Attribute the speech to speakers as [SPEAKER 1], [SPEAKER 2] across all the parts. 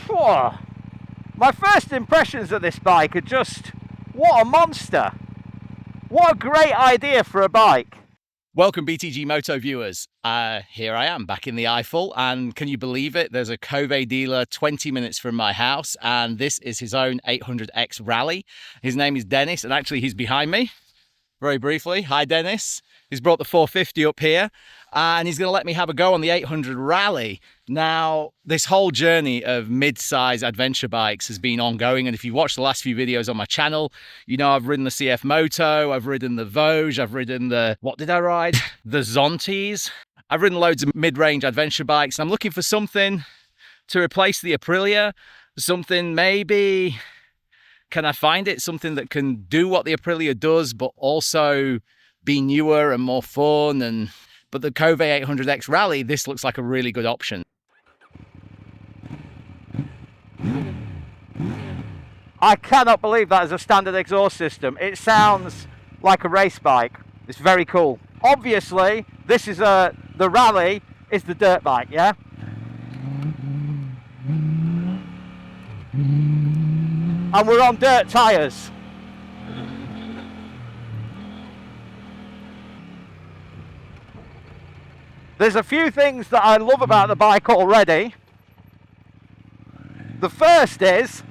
[SPEAKER 1] Whoa. My first impressions of this bike are just, what a monster. What a great idea for a bike.
[SPEAKER 2] Welcome BTGMoto viewers. Here I am back in the Eifel, and can you believe it? There's a Kove dealer 20 minutes from my house, and this is his own 800X Rally. His name is Dennis, and actually he's behind me. Very briefly, hi Dennis. He's brought the 450 up here, and he's going to let me have a go on the 800 Rally. Now, this whole journey of mid-size adventure bikes has been ongoing, and if you watch the last few videos on my channel, you know I've ridden the CF-Moto, I've ridden the Vosges, I've ridden the, what did I ride? The Zontes. I've ridden loads of mid-range adventure bikes. I'm looking for something to replace the Aprilia, something maybe, can I find it? Something that can do what the Aprilia does, but also be newer and more fun. But the Kove 800X Rally, this looks like a really good option.
[SPEAKER 1] I cannot believe that is a standard exhaust system. It sounds like a race bike. It's very cool. Obviously, this is the Rally is the dirt bike, yeah? And we're on dirt tyres. There's a few things that I love about the bike already. The first is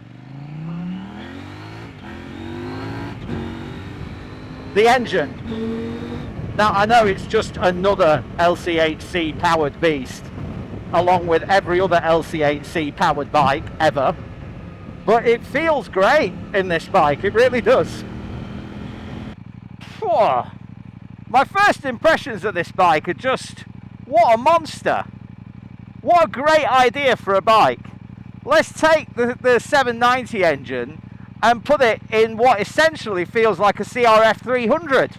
[SPEAKER 1] the engine. Now I know it's just another LCHC powered beast, along with every other LCHC powered bike ever. But it feels great in this bike, it really does. Whoa. My first impressions of this bike are just, what a monster. What a great idea for a bike. Let's take the 790 engine and put it in what essentially feels like a CRF 300.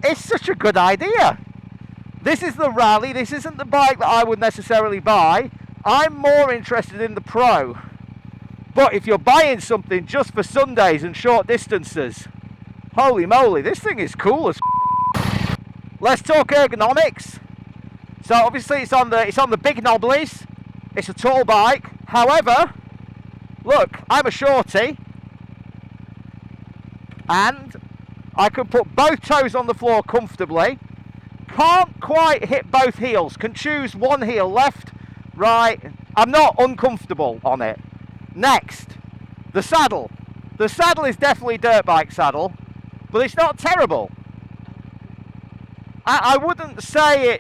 [SPEAKER 1] It's such a good idea. This is the Rally, this isn't the bike that I would necessarily buy. I'm more interested in the Pro. But if you're buying something just for Sundays and short distances, holy moly, this thing is cool as f***. Let's talk ergonomics. So obviously it's on the big knobblies. It's a tall bike. However, look, I'm a shorty, and I can put both toes on the floor comfortably. Can't quite hit both heels. Can choose one heel, left, right. I'm not uncomfortable on it. Next, the saddle. The saddle is definitely dirt bike saddle, but it's not terrible. I wouldn't say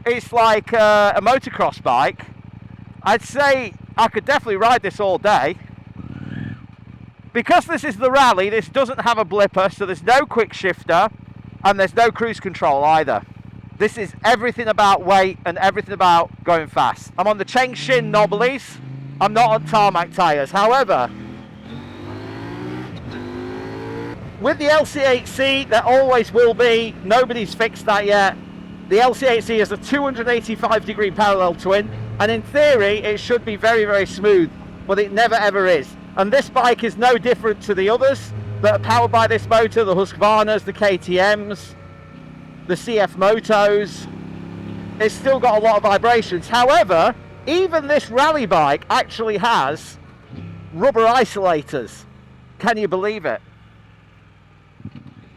[SPEAKER 1] it's like a motocross bike. I'd say I could definitely ride this all day. Because this is the Rally, this doesn't have a blipper, so there's no quick shifter, and there's no cruise control either. This is everything about weight and everything about going fast. I'm on the Chengshin knobblies. I'm not on tarmac tyres. However, with the LCHC, there always will be, nobody's fixed that yet. The LCHC is a 285 degree parallel twin, and in theory it should be very, very smooth, but it never ever is. And this bike is no different to the others that are powered by this motor, the Husqvarnas, the KTMs, the CF-Motos. It's still got a lot of vibrations. However, even this Rally bike actually has rubber isolators. Can you believe it?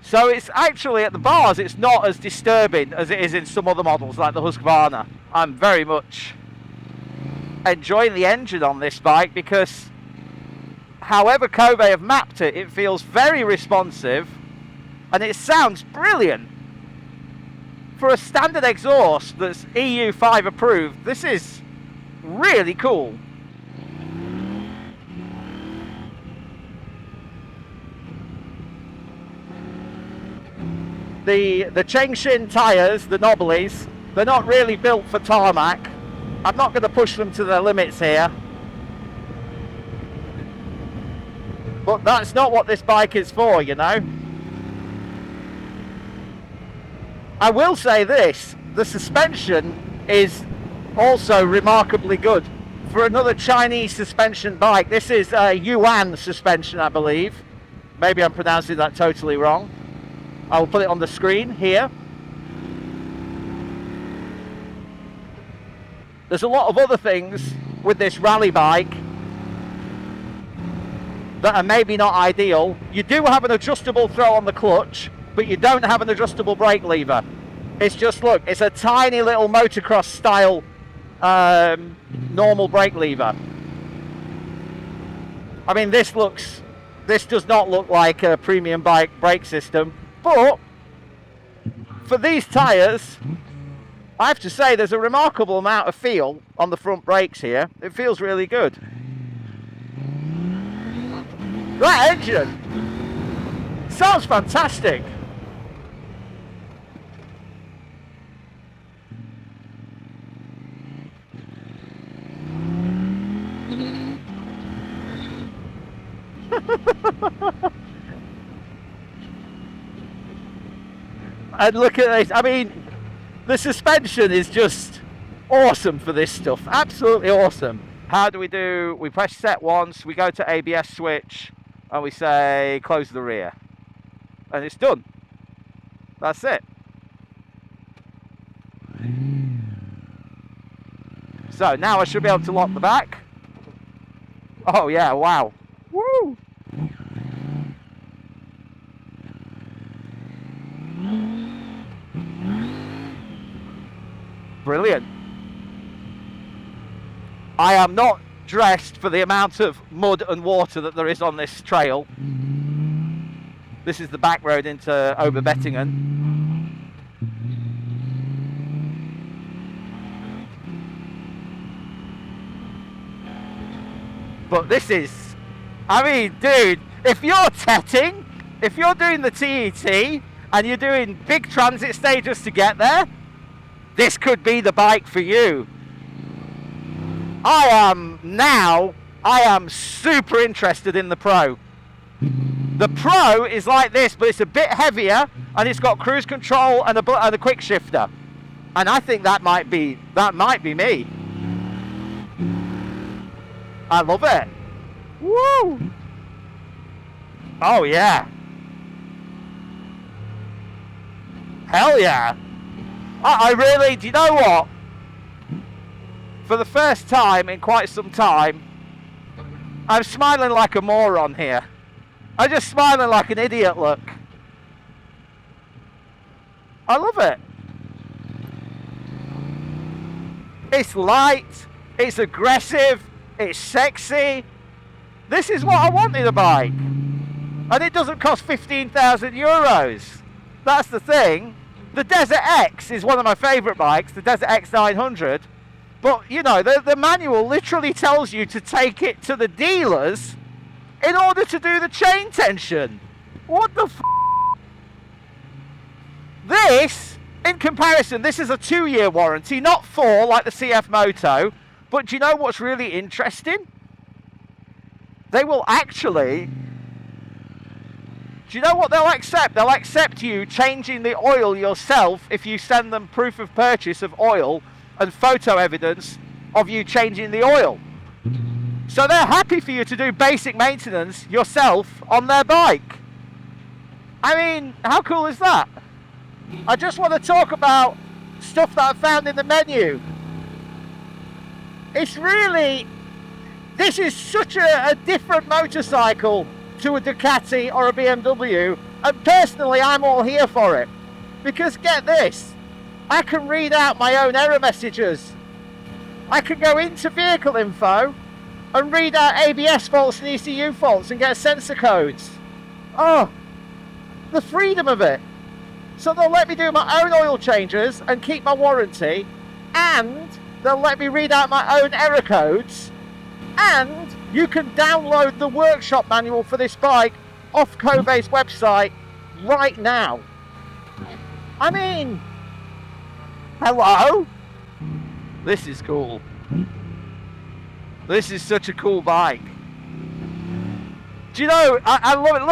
[SPEAKER 1] So it's actually, at the bars, it's not as disturbing as it is in some other models like the Husqvarna. I'm very much enjoying the engine on this bike because however Kove have mapped it, it feels very responsive and it sounds brilliant. For a standard exhaust that's EU5 approved, this is really cool. The Chengshin tyres, the knobblies, they're not really built for tarmac. I'm not going to push them to their limits here. But that's not what this bike is for, you know. I will say this, the suspension is also remarkably good. For another Chinese suspension bike, this is a Yuan suspension, I believe. Maybe I'm pronouncing that totally wrong. I will put it on the screen here. There's a lot of other things with this rally bike that are maybe not ideal. You do have an adjustable throw on the clutch, but you don't have an adjustable brake lever. It's just, look, it's a tiny little motocross style normal brake lever. I mean, this does not look like a premium bike brake system, but for these tyres, I have to say there's a remarkable amount of feel on the front brakes here. It feels really good. That engine sounds fantastic. And look at this. I mean, the suspension is just awesome for this stuff. Absolutely awesome. How do? We press set once, we go to ABS switch, and we say close the rear. And it's done. That's it. So now I should be able to lock the back. Oh yeah, wow. Woo! Brilliant. I am not dressed for the amount of mud and water that there is on this trail. This is the back road into Oberbettingen. But this is, I mean, dude, if you're tetting, if you're doing the TET and you're doing big transit stages to get there, this could be the bike for you. I am super interested in the Pro. The Pro is like this, but it's a bit heavier and it's got cruise control and a quick shifter. And I think that might be me. I love it. Woo! Oh yeah. Hell yeah. I really, do you know what? For the first time in quite some time, I'm smiling like a moron here. I'm just smiling like an idiot, look. I love it. It's light, it's aggressive, it's sexy. This is what I want in a bike. And it doesn't cost 15,000 euros. That's the thing. The Desert X is one of my favourite bikes, the Desert X 900. But, you know, the manual literally tells you to take it to the dealers in order to do the chain tension. What the f***? This, in comparison, this is a 2-year warranty, not 4 like the CF-Moto. But do you know what's really interesting? They will actually... Do you know what they'll accept? They'll accept you changing the oil yourself if you send them proof of purchase of oil and photo evidence of you changing the oil. So they're happy for you to do basic maintenance yourself on their bike. I mean, how cool is that? I just want to talk about stuff that I found in the menu. It's really... This is such a different motorcycle to a Ducati or a BMW, and personally I'm all here for it, because get this, I can read out my own error messages. I can go into vehicle info and read out ABS faults and ECU faults and get sensor codes. Oh, the freedom of it. So they'll let me do my own oil changes and keep my warranty, and they'll let me read out my own error codes, and you can download the workshop manual for this bike off Kove's website right now. I mean, hello? This is cool. This is such a cool bike. Do you know, I love it.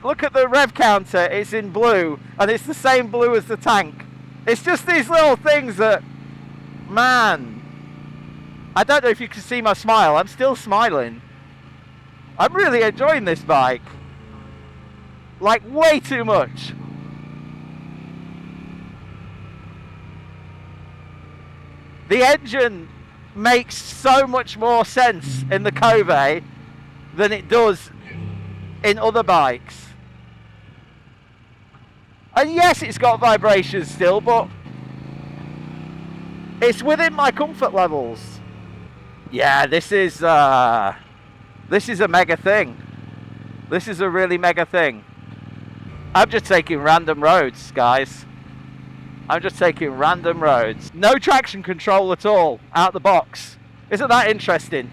[SPEAKER 1] Look at the rev counter. It's in blue, and it's the same blue as the tank. It's just these little things that, man, I don't know if you can see my smile. I'm still smiling. I'm really enjoying this bike. Like, way too much. The engine makes so much more sense in the Kove than it does in other bikes. And yes, it's got vibrations still, but it's within my comfort levels. Yeah, this is a mega thing. This is a really mega thing. I'm just taking random roads, guys. I'm just taking random roads. No traction control at all, out the box. Isn't that interesting?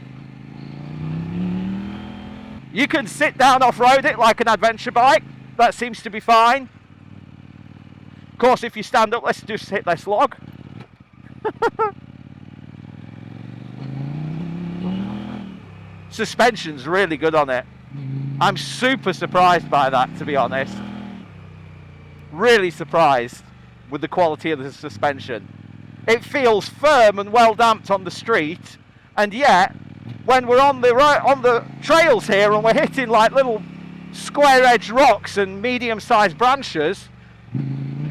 [SPEAKER 1] You can sit down off-road it like an adventure bike. That seems to be fine. Of course, if you stand up, let's just hit this log. Suspension's really good on it. I'm super surprised by that, to be honest. Really surprised with the quality of the suspension. It feels firm and well damped on the street, and yet when we're on the trails here and we're hitting like little square edge rocks and medium sized branches,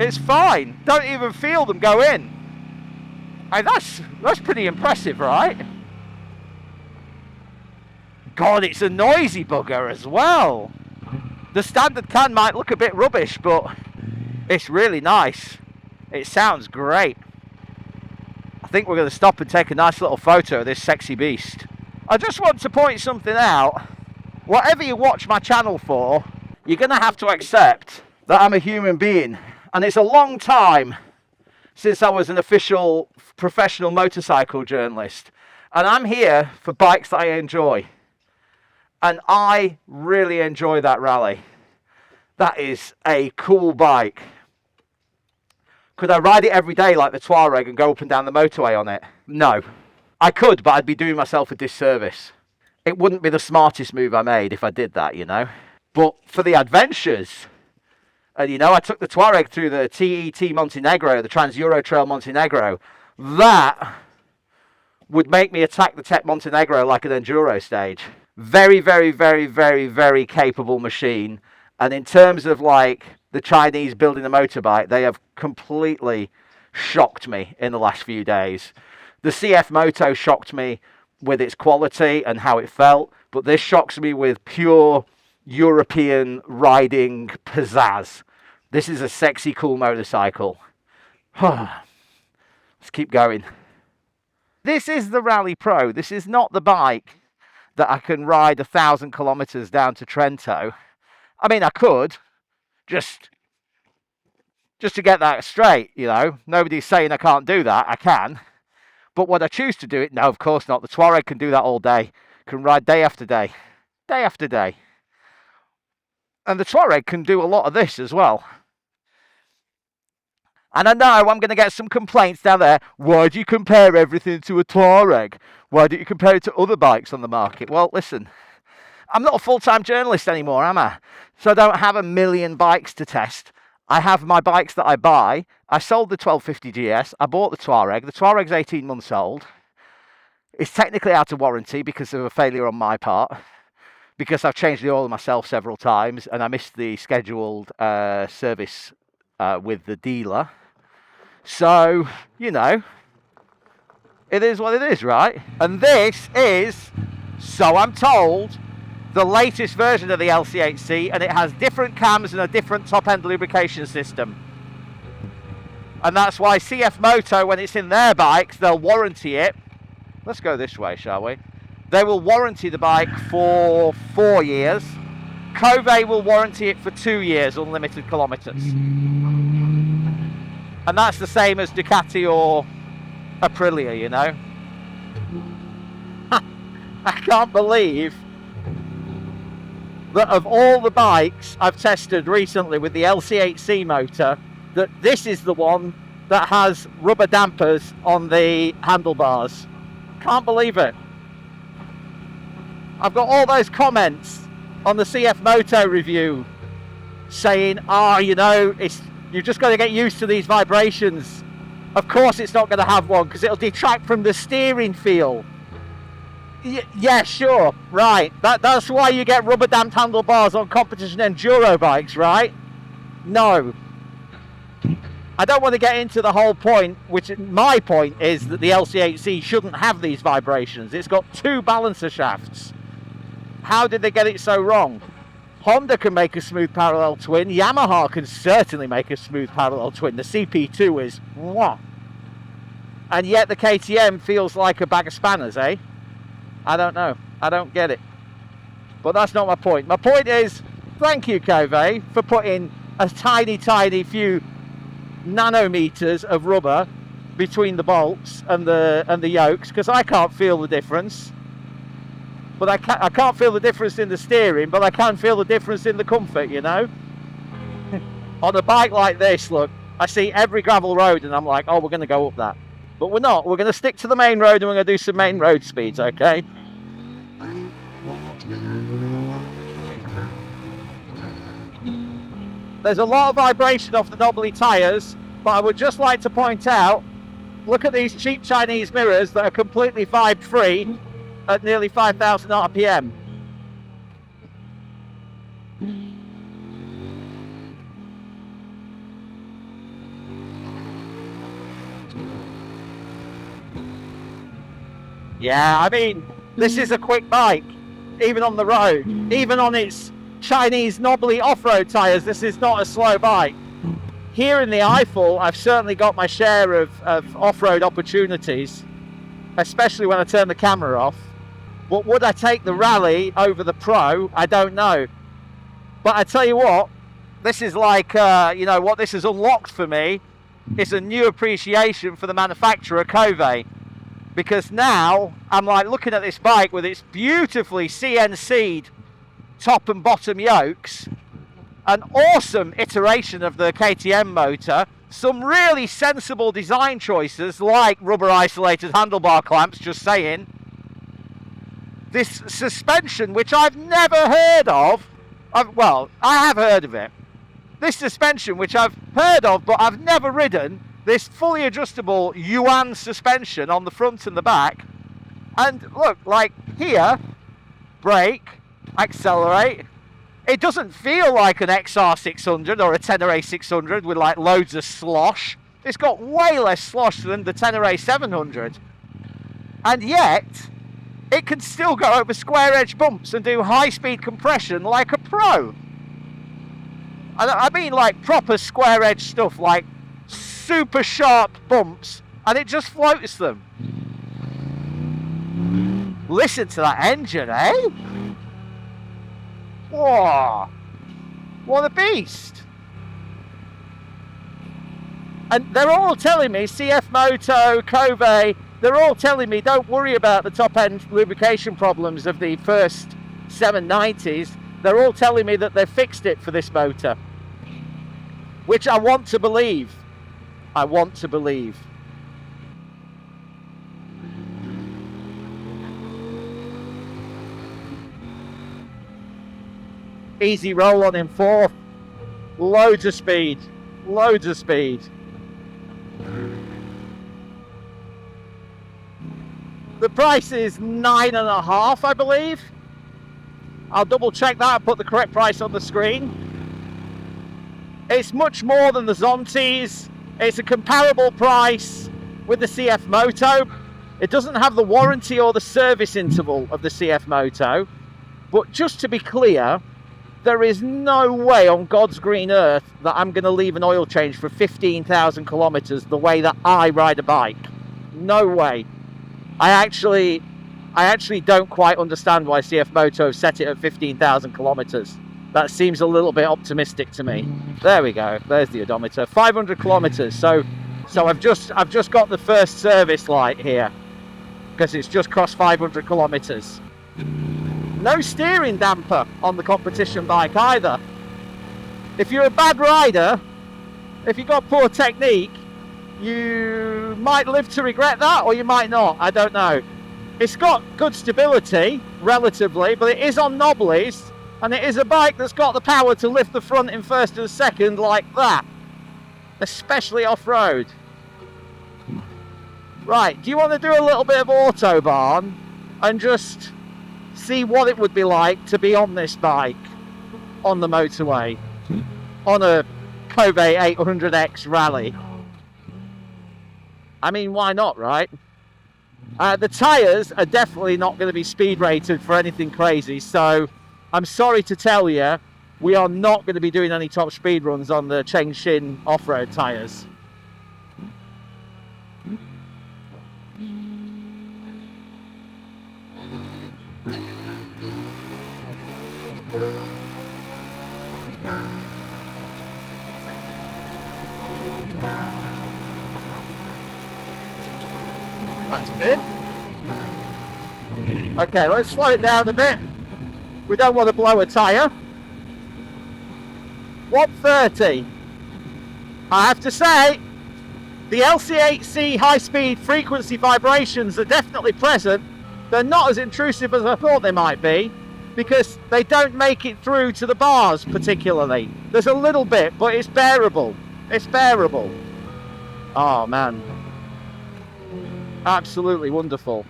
[SPEAKER 1] it's fine. Don't even feel them go in. And that's pretty impressive, right? God, it's a noisy bugger as well. The standard can might look a bit rubbish, but it's really nice. It sounds great. I think we're going to stop and take a nice little photo of this sexy beast. I just want to point something out. Whatever you watch my channel for, you're going to have to accept that I'm a human being. And it's a long time since I was an official professional motorcycle journalist. And I'm here for bikes that I enjoy. And I really enjoy that rally. That is a cool bike. Could I ride it every day like the Touareg and go up and down the motorway on it? No. I could, but I'd be doing myself a disservice. It wouldn't be the smartest move I made if I did that, you know. But for the adventures, and you know, I took the Touareg through the TET Montenegro, the Trans-Euro Trail Montenegro. That would make me attack the TET Montenegro like an enduro stage. Very, very, very, very, very capable machine. And in terms of like the Chinese building a motorbike, they have completely shocked me in the last few days. The CF-Moto shocked me with its quality and how it felt, but this shocks me with pure European riding pizzazz. This is a sexy, cool motorcycle. Let's keep going. This is the Rally Pro. This is not the bike that I can ride 1,000 kilometers down to Trento. I mean, I could, just to get that straight, you know. Nobody's saying I can't do that. I can. But would I choose to do it? No, of course not. The Touareg can do that all day. Can ride day after day. Day after day. And the Touareg can do a lot of this as well. And I know I'm going to get some complaints down there. Why do you compare everything to a Touareg? Why don't you compare it to other bikes on the market? Well, listen, I'm not a full-time journalist anymore, am I? So I don't have a million bikes to test. I have my bikes that I buy. I sold the 1250 GS. I bought the Touareg. The Touareg's 18 months old. It's technically out of warranty because of a failure on my part. Because I've changed the oil myself several times and I missed the scheduled service with the dealer. So, you know, it is what it is, right? And this is, so I'm told, the latest version of the LC8C, and it has different cams and a different top-end lubrication system. And that's why CF-Moto, when it's in their bikes, they'll warranty it. Let's go this way, shall we? They will warranty the bike for 4 years. Kove will warranty it for 2 years, unlimited kilometers. And that's the same as Ducati or Aprilia, you know. I can't believe that of all the bikes I've tested recently with the LC8C motor, that this is the one that has rubber dampers on the handlebars. Can't believe it. I've got all those comments on the CF-Moto review saying, you know, you've just got to get used to these vibrations. Of course it's not going to have one because it'll detract from the steering feel. Yeah, sure, right. That's why you get rubber damped handlebars on competition enduro bikes, right? No. I don't want to get into the whole point, which my point is that the LC8C shouldn't have these vibrations. It's got 2 balancer shafts. How did they get it so wrong? Honda can make a smooth parallel twin. Yamaha can certainly make a smooth parallel twin. The CP2 is what? And yet the KTM feels like a bag of spanners, eh? I don't know. I don't get it. But that's not my point. My point is, thank you, Kove, for putting a tiny, tiny few nanometers of rubber between the bolts and the yokes, because I can't feel the difference. But I can't feel the difference in the steering, but I can feel the difference in the comfort, you know. On a bike like this, look, I see every gravel road and I'm like, oh, we're going to go up that. But we're not. We're going to stick to the main road and we're going to do some main road speeds, okay? There's a lot of vibration off the knobbly tyres, but I would just like to point out, look at these cheap Chinese mirrors that are completely vibe free at nearly 5,000 RPM. Yeah, I mean, this is a quick bike, even on the road, even on its Chinese knobbly off-road tyres. This is not a slow bike. Here in the Eifel, I've certainly got my share of off-road opportunities, especially when I turn the camera off. But would I take the Rally over the Pro? I don't know. But I tell you what, this is like, you know, what this has unlocked for me is a new appreciation for the manufacturer, Kove. Because now I'm like looking at this bike with its beautifully CNC'd top and bottom yokes, an awesome iteration of the KTM motor, some really sensible design choices like rubber isolated handlebar clamps, just saying. This suspension, which I've never heard of, well, I have heard of it. This suspension, which I've heard of, but I've never ridden, this fully adjustable Yuan suspension on the front and the back. And look, like here, brake, accelerate. It doesn't feel like an XR600 or a Tenere 600 with like loads of slosh. It's got way less slosh than the Tenere 700. And yet, it can still go over square edge bumps and do high speed compression like a Pro. I mean like proper square edge stuff, like super sharp bumps, and it just floats them. Listen to that engine, eh? Whoa, what a beast. And they're all telling me, CFMoto, Kove, they're all telling me don't worry about the top end lubrication problems of the first 790s. They're all telling me that they've fixed it for this motor, which I want to believe. I want to believe. Easy roll on in fourth. Loads of speed. Loads of speed. The price is $9.5, I believe. I'll double check that and put the correct price on the screen. It's much more than the Zontes. It's a comparable price with the CFMoto. It doesn't have the warranty or the service interval of the CFMoto. But just to be clear, there is no way on God's green earth that I'm going to leave an oil change for 15,000 kilometers the way that I ride a bike. No way. I actually don't quite understand why CFMoto have set it at 15,000 kilometers. That seems a little bit optimistic to me. There we go. There's the odometer. 500 kilometers. So I've just got the first service light here because it's just crossed 500 kilometers. No steering damper on the competition bike either. If you're a bad rider, if you've got poor technique, you might live to regret that, or you might not. I don't know. It's got good stability, relatively, but it is on knobblies, and it is a bike that's got the power to lift the front in first and second like that, especially off-road. Right, do you want to do a little bit of Autobahn and just see what it would be like to be on this bike on the motorway on a Kove 800X Rally? I mean, why not, right? The tyres are definitely not going to be speed rated for anything crazy, so I'm sorry to tell you, we are not going to be doing any top speed runs on the Chengshin off-road tyres. That's good. Okay, let's slow it down a bit. We don't want to blow a tyre. 130. I have to say, the LC8C high-speed frequency vibrations are definitely present. They're not as intrusive as I thought they might be, because they don't make it through to the bars particularly. There's a little bit, but it's bearable. It's bearable. Oh man. Absolutely wonderful.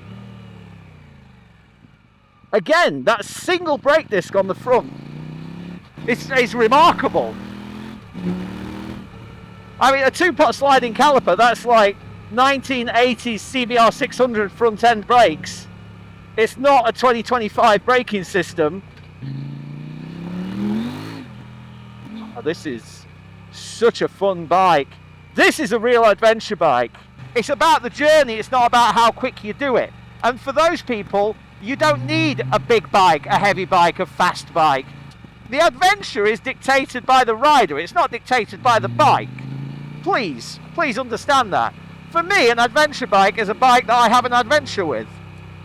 [SPEAKER 1] Again, that single brake disc on the front, it's remarkable. I mean, a two-pot sliding caliper, that's like 1980s CBR 600 front end brakes. It's not a 2025 braking system. Oh, this is such a fun bike. This is a real adventure bike. It's about the journey, it's not about how quick you do it. And for those people, you don't need a big bike, a heavy bike, a fast bike. The adventure is dictated by the rider, it's not dictated by the bike. Please understand that. For me, an adventure bike is a bike that I have an adventure with.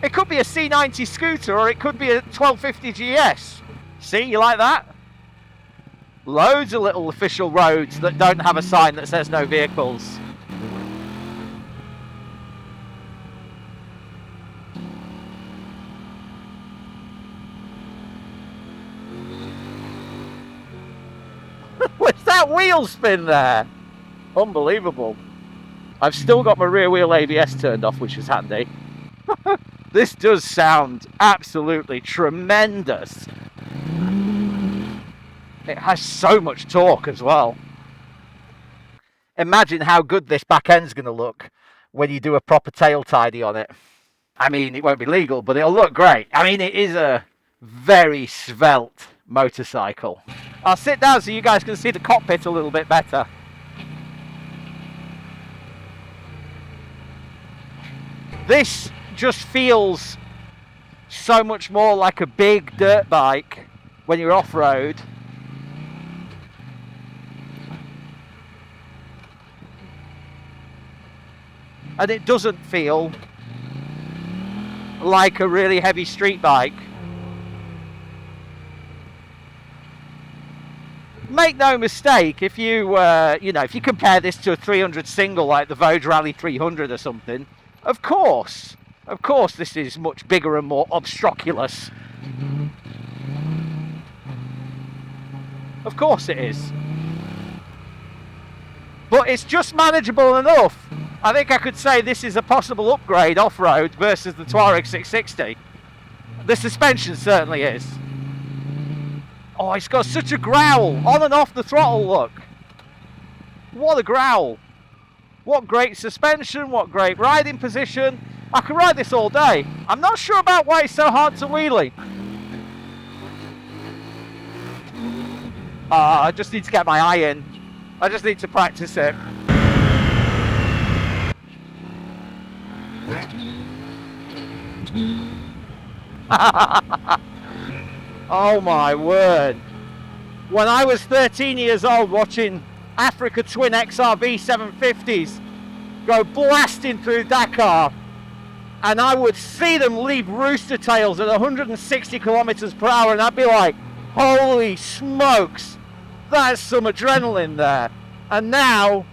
[SPEAKER 1] It could be a C90 scooter or it could be a 1250 GS. See, you like that? Loads of little official roads that don't have a sign that says no vehicles. What's that wheel spin there? Unbelievable. I've still got my rear wheel ABS turned off, which is handy. This does sound absolutely tremendous. It has so much torque as well. Imagine how good this back end's going to look when you do a proper tail tidy on it. I mean, it won't be legal, but it'll look great. I mean, it is a very svelte motorcycle. I'll sit down so you guys can see the cockpit a little bit better. This just feels so much more like a big dirt bike when you're off-road. And it doesn't feel like a really heavy street bike. Make no mistake, if you if you compare this to a 300 single like the Vosges Rally 300 or something, of course this is much bigger and more obstropulous. Of course it is. But it's just manageable enough. I think I could say this is a possible upgrade off-road versus the Touareg 660. The suspension certainly is. Oh, it's got such a growl on and off the throttle, look. What a growl. What great suspension, what great riding position. I can ride this all day. I'm not sure about why it's so hard to wheelie. I just need to get my eye in. I just need to practice it. Oh my word. When I was 13 years old watching Africa Twin XRV 750s go blasting through Dakar, and I would see them leave rooster tails at 160 kilometers per hour, and I'd be like, holy smokes, that's some adrenaline there. And now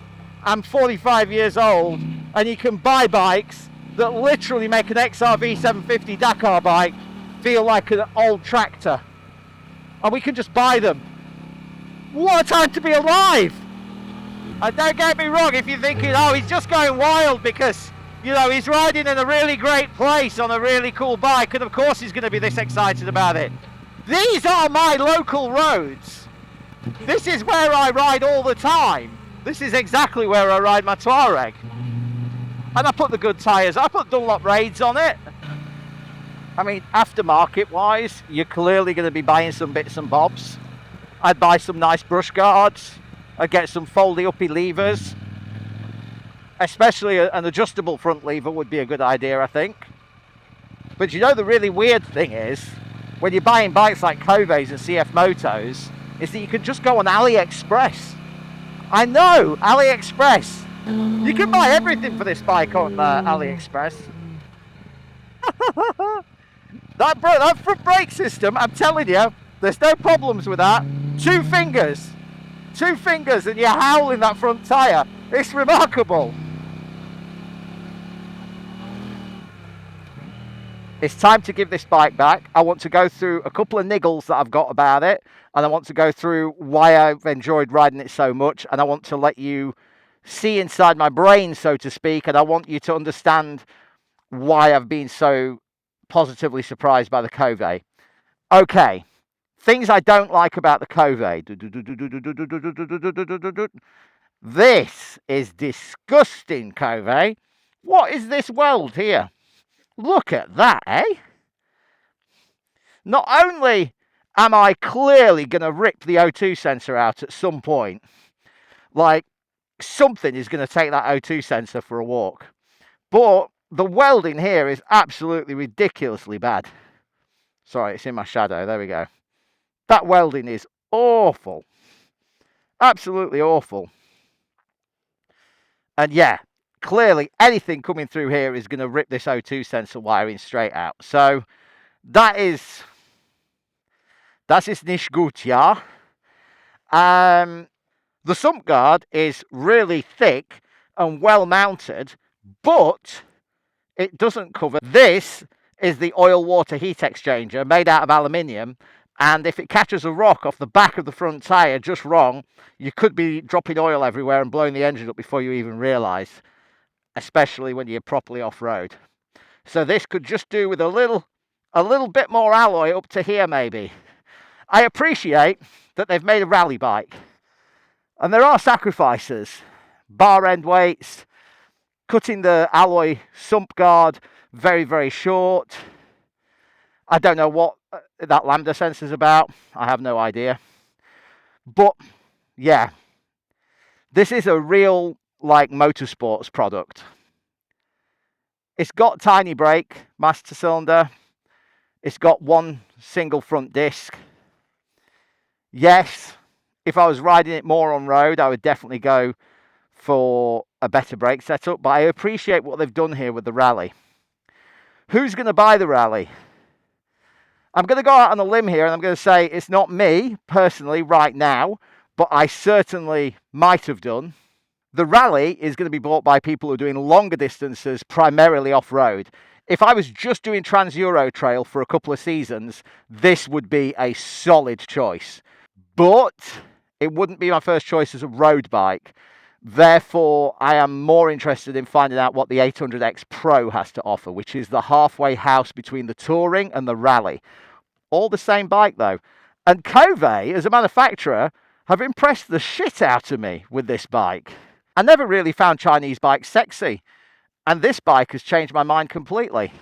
[SPEAKER 1] I'm 45 years old and you can buy bikes that literally make an XRV 750 Dakar bike feel like an old tractor, and we can just buy them. What a time to be alive! And don't get me wrong, if you're thinking, oh, he's just going wild because, you know, he's riding in a really great place on a really cool bike, and of course he's going to be this excited about it. These are my local roads. This is where I ride all the time. This is exactly where I ride my Touareg. And I put the good tyres. I put Dunlop Raids on it. I mean, aftermarket wise, you're clearly going to be buying some bits and bobs. I'd buy some nice brush guards. I'd get some foldy uppy levers. Especially an adjustable front lever would be a good idea, I think. But you know, the really weird thing is, when you're buying bikes like Koves and CFMotos, is that you can just go on AliExpress. I know, AliExpress. You can buy everything for this bike on AliExpress. that front brake system, I'm telling you, there's no problems with that. Two fingers and you're howling that front tyre. It's remarkable. It's time to give this bike back. I want to go through a couple of niggles that I've got about it, and I want to go through why I've enjoyed riding it so much, and I want to let you see inside my brain, so to speak, and I want you to understand why I've been so positively surprised by the Kove. Okay, things I don't like about the Kove. This is disgusting, Kove. What is this weld here? Look at that, eh? Not only am I clearly going to rip the O2 sensor out at some point, like something is going to take that O2 sensor for a walk, but the welding here is absolutely ridiculously bad. Sorry, it's in my shadow. There we go. That welding is awful. Absolutely awful. And yeah, clearly anything coming through here is going to rip this O2 sensor wiring straight out. So das ist nicht gut, ja. The sump guard is really thick and well mounted, but it doesn't cover. This is the oil water heat exchanger made out of aluminium, and if it catches a rock off the back of the front tyre just wrong, you could be dropping oil everywhere and blowing the engine up before you even realise, especially when you're properly off-road. So this could just do with a little bit more alloy up to here maybe. I appreciate that they've made a rally bike, and there are sacrifices. Bar end weights, cutting the alloy sump guard very, very short. I don't know what that lambda sensor's about. I have no idea. But yeah, this is a real like motorsports product. It's got tiny brake, master cylinder. It's got one single front disc. Yes, if I was riding it more on road, I would definitely go for a better brake setup, but I appreciate what they've done here with the Rally. Who's going to buy the Rally? I'm going to go out on a limb here and I'm going to say it's not me personally right now, but I certainly might have done. The Rally is going to be bought by people who are doing longer distances, primarily off-road. If I was just doing Trans-Euro Trail for a couple of seasons, this would be a solid choice. But it wouldn't be my first choice as a road bike. Therefore, I am more interested in finding out what the 800X Pro has to offer, which is the halfway house between the Touring and the Rally. All the same bike, though. And Kove, as a manufacturer, have impressed the shit out of me with this bike. I never really found Chinese bikes sexy, and this bike has changed my mind completely.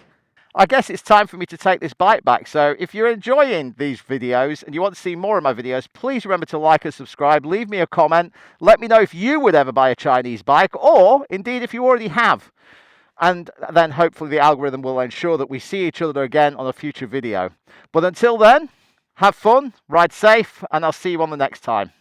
[SPEAKER 1] I guess it's time for me to take this bike back, so if you're enjoying these videos and you want to see more of my videos, please remember to like and subscribe, leave me a comment, let me know if you would ever buy a Chinese bike, or indeed if you already have. And then hopefully the algorithm will ensure that we see each other again on a future video. But until then, have fun, ride safe, and I'll see you on the next time.